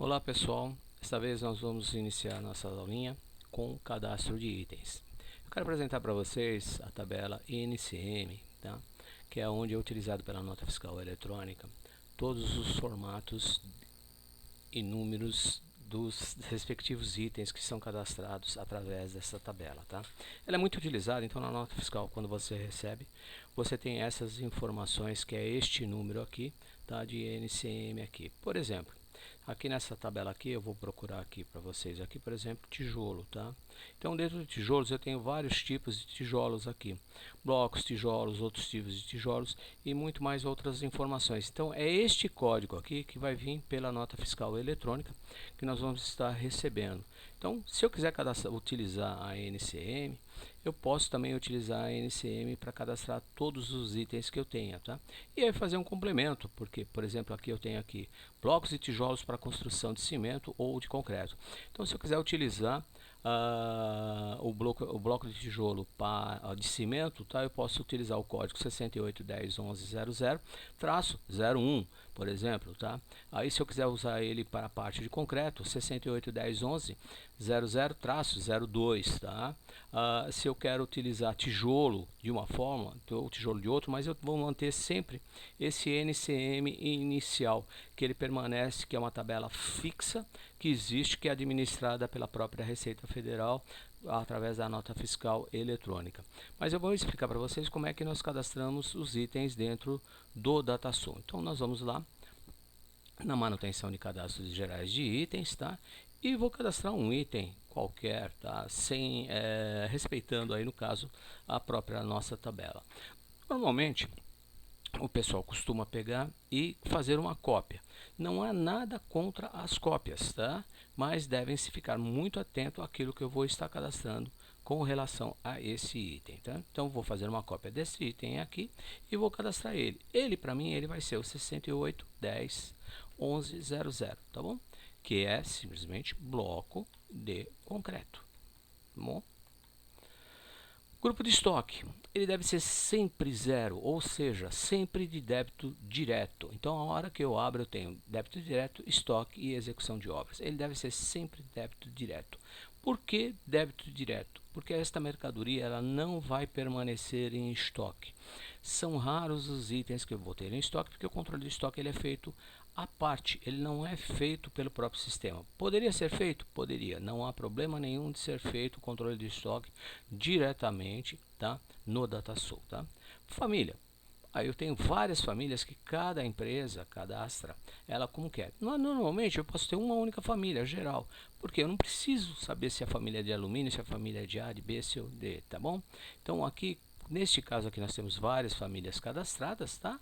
Olá pessoal, desta vez nós vamos iniciar nossa aulinha com cadastro de itens. Eu quero apresentar para vocês a tabela NCM, tá? Que é onde é utilizado pela nota fiscal eletrônica todos os formatos e números dos respectivos itens que são cadastrados através dessa tabela, tá? Ela é muito utilizada, então na nota fiscal, quando você recebe, você tem essas informações, que é este número aqui, tá? De NCM aqui. Por exemplo, aqui nessa tabela aqui, eu vou procurar aqui para vocês aqui, por exemplo, tijolo, tá? Então, dentro de tijolos, eu tenho vários tipos de tijolos aqui. Blocos, tijolos, outros tipos de tijolos e muito mais outras informações. Então, é este código aqui que vai vir pela nota fiscal eletrônica que nós vamos estar recebendo. Então, se eu quiser utilizar a NCM, eu posso também utilizar a NCM para cadastrar todos os itens que eu tenha, tá? E aí fazer um complemento, porque, por exemplo, aqui eu tenho aqui blocos e tijolos para construção de cimento ou de concreto. Então, se eu quiser utilizar o bloco de tijolo de cimento, tá? Eu posso utilizar o código 68101100-01, por exemplo, tá? Aí se eu quiser usar ele para a parte de concreto, 68101100-02, tá? Se eu quero utilizar tijolo de uma forma, ou tijolo de outro, mas eu vou manter sempre esse NCM inicial, que ele permanece, que é uma tabela fixa, que existe, que é administrada pela própria Receita Federal, através da nota fiscal eletrônica. Mas eu vou explicar para vocês como é que nós cadastramos os itens dentro do DataSul. Então nós vamos lá na manutenção de cadastros gerais de itens, tá? E vou cadastrar um item qualquer, tá? Respeitando aí no caso a própria nossa tabela. Normalmente o pessoal costuma pegar e fazer uma cópia. Não há nada contra as cópias, tá? Mas devem se ficar muito atento àquilo que eu vou estar cadastrando com relação a esse item, tá? Então vou fazer uma cópia desse item aqui e vou cadastrar ele. Ele para mim ele vai ser o 68101100, tá bom? Que é simplesmente bloco de concreto, tá bom? Grupo de estoque, ele deve ser sempre zero, ou seja, sempre de débito direto. Então, a hora que eu abro, eu tenho débito direto, estoque e execução de obras. Ele deve ser sempre débito direto. Por que débito direto? Porque esta mercadoria ela não vai permanecer em estoque. São raros os itens que eu vou ter em estoque, porque o controle de estoque ele é feito à parte, ele não é feito pelo próprio sistema. Poderia ser feito? Poderia. Não há problema nenhum de ser feito o controle de estoque diretamente, tá? No DataSul, tá? Família. Aí eu tenho várias famílias que cada empresa cadastra ela como quer. Normalmente eu posso ter uma única família geral, porque eu não preciso saber se a família é de alumínio, se a família é de A, de B, C ou D, tá bom? Então aqui, neste caso aqui nós temos várias famílias cadastradas, tá?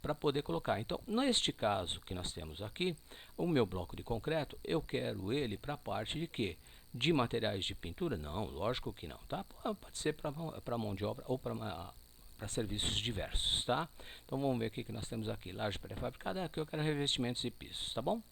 Para poder colocar. Então, neste caso que nós temos aqui, o meu bloco de concreto, eu quero ele para a parte de quê? De materiais de pintura? Não, lógico que não, tá? Pode ser para mão de obra ou para serviços diversos, tá? Então, vamos ver o que nós temos aqui. Laje pré-fabricada, aqui eu quero revestimentos e pisos, tá bom?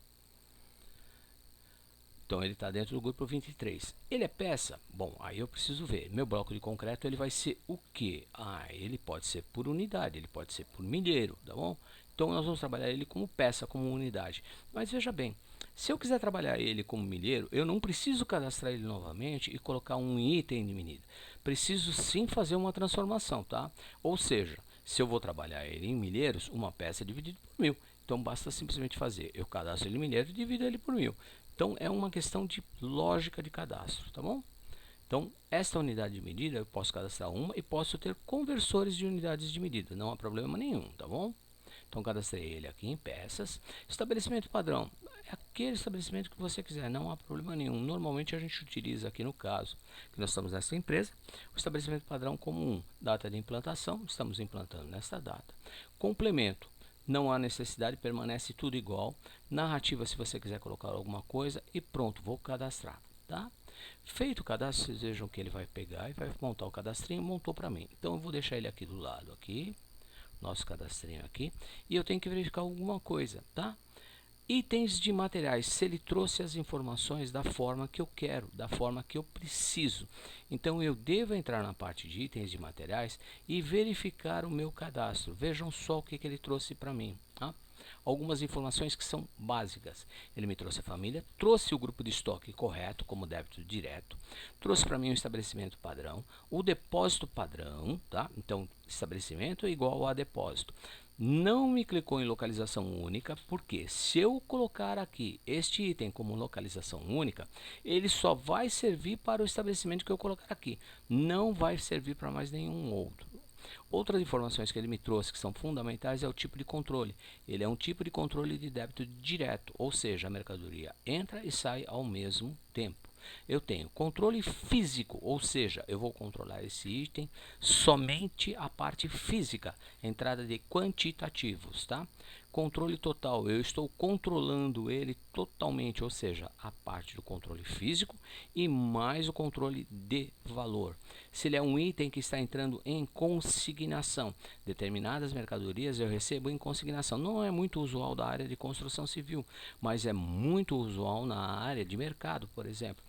Então ele está dentro do grupo 23. Ele é peça? Bom, aí eu preciso ver. Meu bloco de concreto ele vai ser o quê? Ele pode ser por unidade, ele pode ser por milheiro, tá bom? Então nós vamos trabalhar ele como peça, como unidade. Mas veja bem, se eu quiser trabalhar ele como milheiro, eu não preciso cadastrar ele novamente e colocar um item de medida. Preciso sim fazer uma transformação, tá? Ou seja, se eu vou trabalhar ele em milheiros, uma peça é dividida por 1000. Então basta simplesmente fazer, eu cadastro ele em milheiro e divido ele por 1000. Então, é uma questão de lógica de cadastro, tá bom? Então, esta unidade de medida, eu posso cadastrar uma e posso ter conversores de unidades de medida, não há problema nenhum, tá bom? Então, cadastrei ele aqui em peças. Estabelecimento padrão, é aquele estabelecimento que você quiser, não há problema nenhum. Normalmente, a gente utiliza aqui no caso, que nós estamos nessa empresa, o estabelecimento padrão comum, data de implantação, estamos implantando nesta data. Complemento, não há necessidade, permanece tudo igual. Narrativa, se você quiser colocar alguma coisa e pronto, vou cadastrar, tá? Feito o cadastro, vocês vejam que ele vai pegar e vai montar o cadastrinho, montou para mim. Então eu vou deixar ele aqui do lado, aqui, nosso cadastrinho aqui, e eu tenho que verificar alguma coisa, tá? Itens de materiais, se ele trouxe as informações da forma que eu quero, da forma que eu preciso. Então eu devo entrar na parte de itens de materiais e verificar o meu cadastro. Vejam só o que ele trouxe para mim, tá? algumas informações que são básicas. Ele me trouxe a família, trouxe o grupo de estoque correto, como débito direto, trouxe para mim o estabelecimento padrão, o depósito padrão, tá? Então, estabelecimento é igual a depósito. Não me clicou em localização única, porque se eu colocar aqui este item como localização única, ele só vai servir para o estabelecimento que eu colocar aqui, não vai servir para mais nenhum outro. Outras informações que ele me trouxe que são fundamentais é o tipo de controle. Ele é um tipo de controle de débito direto, ou seja, a mercadoria entra e sai ao mesmo tempo. Eu tenho controle físico, ou seja, eu vou controlar esse item somente a parte física, entrada de quantitativos, tá? Controle total, eu estou controlando ele totalmente, ou seja, a parte do controle físico e mais o controle de valor. Se ele é um item que está entrando em consignação, determinadas mercadorias eu recebo em consignação. Não é muito usual da área de construção civil, mas é muito usual na área de mercado, por exemplo.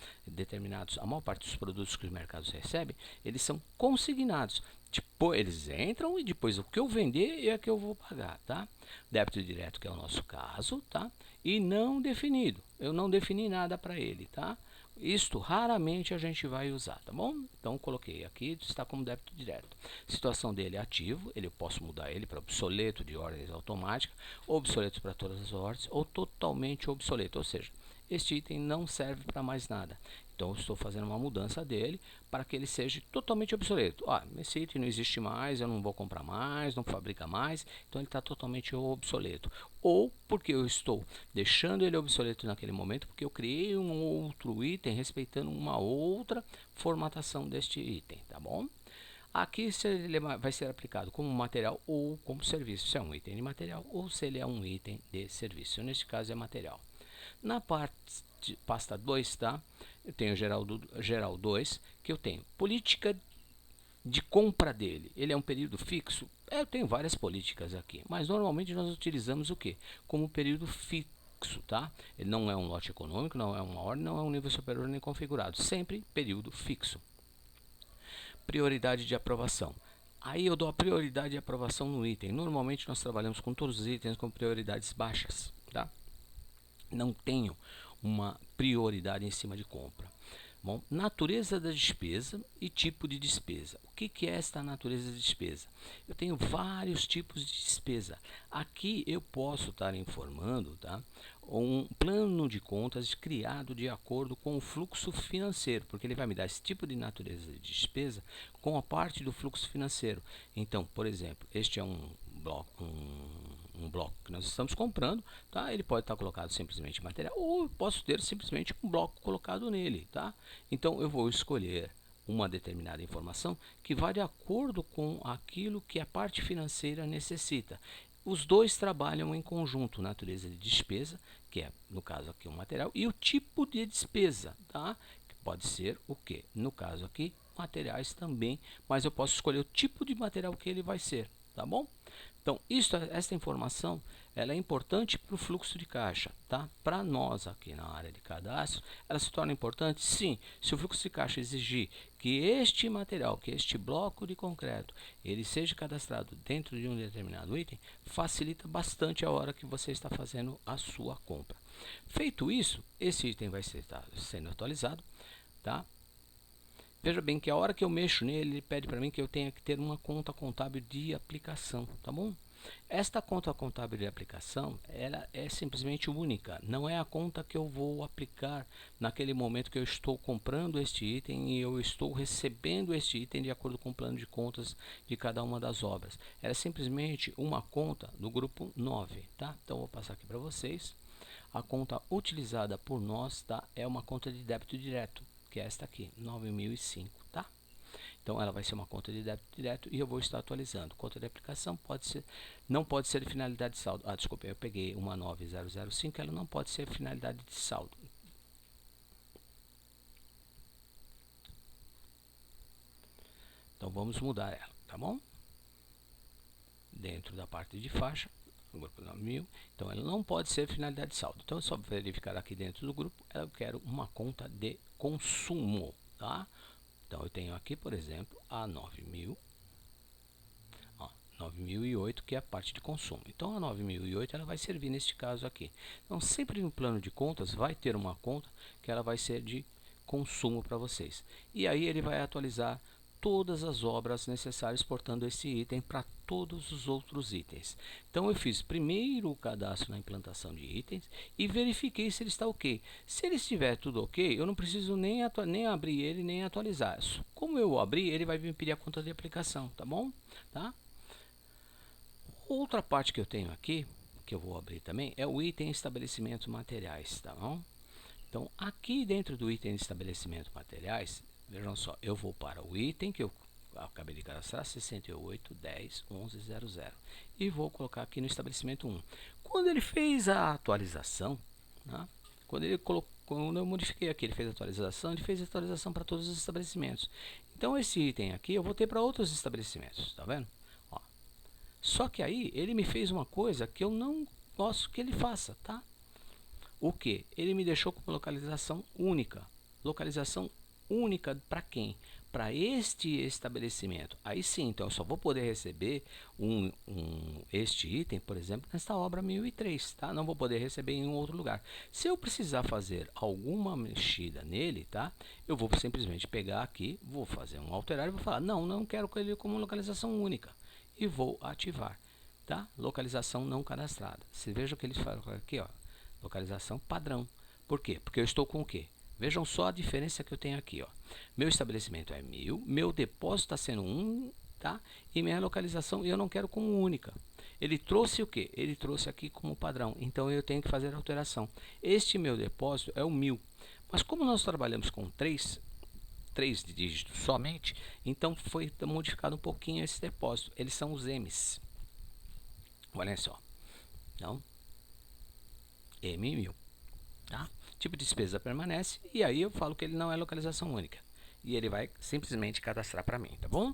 A maior parte dos produtos que os mercados recebem, eles são consignados. Tipo, eles entram e depois o que eu vender é que eu vou pagar, tá? Débito direto, que é o nosso caso, tá? E não definido. Eu não defini nada para ele, tá? Isto raramente a gente vai usar, tá bom? Então coloquei aqui, está como débito direto. Situação dele é ativo, eu posso mudar ele para obsoleto de ordens automáticas, obsoleto para todas as ordens, ou totalmente obsoleto, ou seja, este item não serve para mais nada. Então eu estou fazendo uma mudança dele para que ele seja totalmente obsoleto. Esse item não existe mais, eu não vou comprar mais, não fabrica mais, então ele está totalmente obsoleto. Ou porque eu estou deixando ele obsoleto naquele momento, porque eu criei um outro item respeitando uma outra formatação deste item, tá bom? Aqui se ele vai ser aplicado como material ou como serviço, se é um item de material ou se ele é um item de serviço. Neste caso é material. Na pasta 2, tá? Eu tenho geral 2, que eu tenho política de compra dele. Ele é um período fixo? Eu tenho várias políticas aqui, mas normalmente nós utilizamos o que? Como período fixo, tá? Ele não é um lote econômico, não é uma ordem, não é um nível superior nem configurado. Sempre período fixo. Prioridade de aprovação. Aí eu dou a prioridade de aprovação no item. Normalmente nós trabalhamos com todos os itens com prioridades baixas, tá? Não tenho uma prioridade em cima de compra. Bom, natureza da despesa e tipo de despesa. O que é esta natureza de despesa? Eu tenho vários tipos de despesa. Aqui eu posso estar informando, tá, um plano de contas criado de acordo com o fluxo financeiro, porque ele vai me dar esse tipo de natureza de despesa com a parte do fluxo financeiro. Então, por exemplo, este é um bloco que nós estamos comprando, tá? Ele pode estar colocado simplesmente em material ou eu posso ter simplesmente um bloco colocado nele, tá? Então eu vou escolher uma determinada informação que vai de acordo com aquilo que a parte financeira necessita. Os dois trabalham em conjunto, natureza de despesa, que é no caso aqui um material, e o tipo de despesa, tá? Que pode ser o que? No caso aqui, materiais também, mas eu posso escolher o tipo de material que ele vai ser, tá bom? Então, esta informação ela é importante para o fluxo de caixa, tá? Para nós aqui na área de cadastro, ela se torna importante, sim, se o fluxo de caixa exigir que este material, que este bloco de concreto, ele seja cadastrado dentro de um determinado item, facilita bastante a hora que você está fazendo a sua compra. Feito isso, esse item vai estar sendo atualizado, tá? Veja bem que a hora que eu mexo nele, ele pede para mim que eu tenha que ter uma conta contábil de aplicação, tá bom? Esta conta contábil de aplicação, ela é simplesmente única, não é a conta que eu vou aplicar naquele momento que eu estou comprando este item e eu estou recebendo este item de acordo com o plano de contas de cada uma das obras. Ela é simplesmente uma conta do grupo 9, tá? Então, vou passar aqui para vocês. A conta utilizada por nós, tá? É uma conta de débito direto, que é esta aqui, 9005, tá? Então ela vai ser uma conta de débito direto e eu vou estar atualizando. Conta de aplicação não pode ser de finalidade de saldo. Desculpa, eu peguei uma 9005, ela não pode ser finalidade de saldo. Então vamos mudar ela, tá bom? Dentro da parte de faixa, o grupo 9000, então ela não pode ser finalidade de saldo. Então é só verificar aqui dentro do grupo, eu quero uma conta de consumo, tá? Então eu tenho aqui, por exemplo, a 9000, 9008, que é a parte de consumo. Então a 9008 ela vai servir neste caso aqui. Então sempre no plano de contas vai ter uma conta que ela vai ser de consumo para vocês. E aí ele vai atualizar todas as obras necessárias exportando esse item para todos os outros itens. Então eu fiz primeiro o cadastro na implantação de itens e verifiquei se ele está ok. Se ele estiver tudo ok, eu não preciso nem abrir ele nem atualizar. Como eu abri, ele vai me pedir a conta de aplicação, tá bom? Tá? Outra parte que eu tenho aqui, que eu vou abrir também, é o item estabelecimento materiais, tá bom? Então, aqui dentro do item de estabelecimento materiais, vejam só, eu vou para o item que eu acabei de cadastrar, 68101100, e vou colocar aqui no estabelecimento 1. Quando ele fez a atualização, né, quando eu modifiquei aqui, ele fez a atualização para todos os estabelecimentos. Então, esse item aqui eu vou ter para outros estabelecimentos, tá vendo? Ó. Só que aí, ele me fez uma coisa que eu não gosto que ele faça, tá? O que? Ele me deixou com localização única. Localização única para quem? Para este estabelecimento. Aí sim, então eu só vou poder receber este item, por exemplo, nesta obra 1003, tá? Não vou poder receber em um outro lugar. Se eu precisar fazer alguma mexida nele, tá? Eu vou simplesmente pegar aqui, vou fazer um alterar e vou falar, não quero ele como localização única. E vou ativar, tá? Localização não cadastrada. Você veja o que ele fala aqui, ó. Localização padrão. Por quê? Porque eu estou com o quê? Vejam só a diferença que eu tenho aqui, ó. Meu estabelecimento é 1000, meu depósito está sendo 1, tá? E minha localização eu não quero como única. Ele trouxe o quê? Ele trouxe aqui como padrão. Então eu tenho que fazer a alteração. Este meu depósito é o 1000. Mas como nós trabalhamos com 3 dígitos somente, então foi modificado um pouquinho esse depósito. Eles são os M's. Olha só. Então, M1000, tá? Tipo de despesa permanece e aí eu falo que ele não é localização única e ele vai simplesmente cadastrar para mim, tá bom?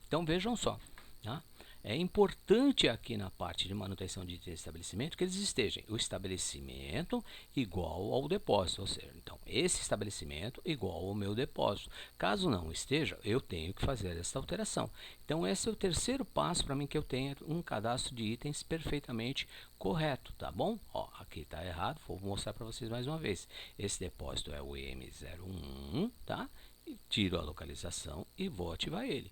Então vejam só, tá? É importante aqui na parte de manutenção de estabelecimento que eles estejam o estabelecimento igual ao depósito, ou seja, então esse estabelecimento igual ao meu depósito. Caso não esteja, eu tenho que fazer essa alteração. Então esse é o terceiro passo para mim que eu tenha um cadastro de itens perfeitamente correto, tá bom? Ó, aqui está errado, vou mostrar para vocês mais uma vez. Esse depósito é o M01, tá? E tiro a localização e vou ativar ele.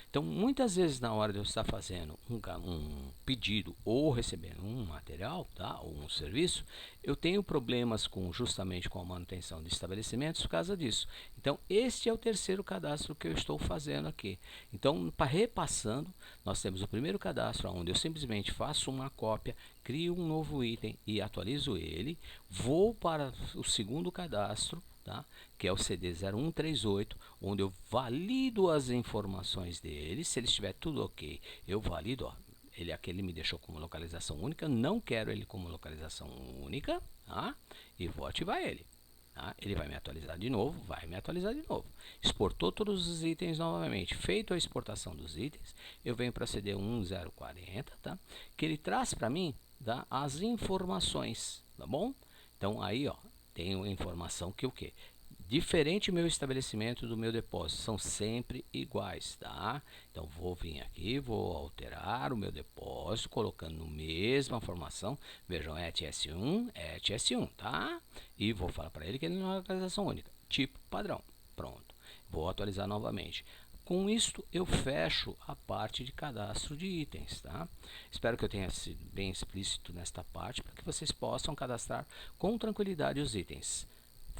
Então, muitas vezes na hora de eu estar fazendo um pedido ou recebendo um material, tá, ou um serviço, eu tenho problemas justamente com a manutenção de estabelecimentos por causa disso. Então, este é o terceiro cadastro que eu estou fazendo aqui. Então, repassando, nós temos o primeiro cadastro, onde eu simplesmente faço uma cópia, crio um novo item e atualizo ele. Vou para o segundo cadastro, tá? Que é o CD 0138, onde eu valido as informações dele. Se ele estiver tudo ok, eu valido. Ó, ele me deixou como localização única, não quero ele como localização única, tá? E vou ativar ele. Tá? Ele vai me atualizar de novo, exportou todos os itens novamente. Feito a exportação dos itens, eu venho para CD 1040, tá? Que ele traz para mim, tá, as informações, tá bom? Então aí, ó, tenho informação que o quê? Diferente meu estabelecimento do meu depósito, são sempre iguais, tá? Então vou vir aqui, vou alterar o meu depósito, colocando a mesma informação. Vejam, ETS1, tá? E vou falar para ele que ele não é uma localização única, tipo padrão. Pronto, vou atualizar novamente. Com isto, eu fecho a parte de cadastro de itens, tá? Espero que eu tenha sido bem explícito nesta parte, para que vocês possam cadastrar com tranquilidade os itens,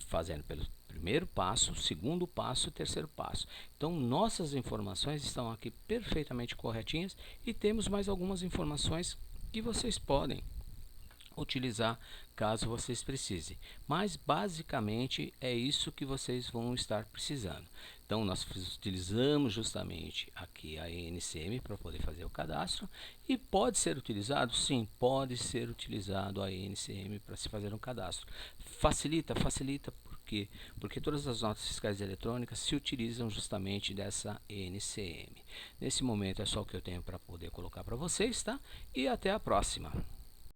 fazendo pelo primeiro passo, segundo passo e terceiro passo. Então, nossas informações estão aqui perfeitamente corretinhas e temos mais algumas informações que vocês podem utilizar caso vocês precisem. Mas basicamente é isso que vocês vão estar precisando. Então nós utilizamos justamente aqui a ENCM para poder fazer o cadastro e pode ser utilizado? Sim, pode ser utilizado a ENCM para se fazer um cadastro. Facilita, por quê? Porque todas as notas fiscais eletrônicas se utilizam justamente dessa ENCM. Nesse momento é só o que eu tenho para poder colocar para vocês, tá? E até a próxima.